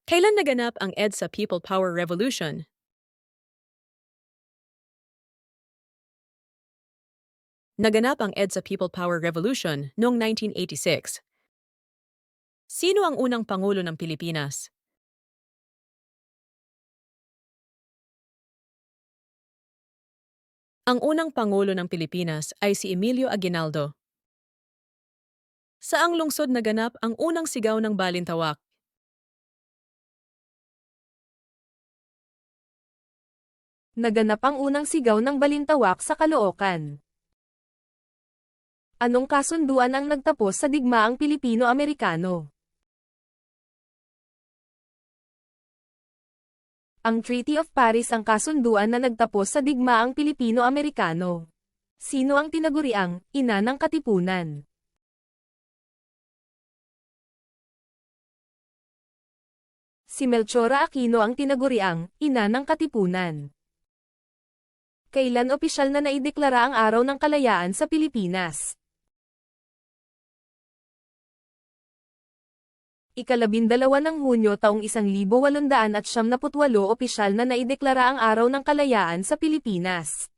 Kailan naganap ang EDSA People Power Revolution? Naganap ang EDSA People Power Revolution noong 1986. Sino ang unang Pangulo ng Pilipinas? Ang unang Pangulo ng Pilipinas ay si Emilio Aguinaldo. Saang lungsod naganap ang unang sigaw ng Balintawak? Naganap ang unang sigaw ng Balintawak sa Caloocan. Anong kasunduan ang nagtapos sa digmaang Pilipino-Amerikano? Ang Treaty of Paris ang kasunduan na nagtapos sa digmaang Pilipino-Amerikano. Sino ang tinaguriang ina ng Katipunan? Si Melchora Aquino ang tinaguriang ina ng Katipunan. Kailan opisyal na naideklara ang Araw ng Kalayaan sa Pilipinas? Ikalabindalawa ng Hunyo taong 1878 opisyal na naideklara ang Araw ng Kalayaan sa Pilipinas.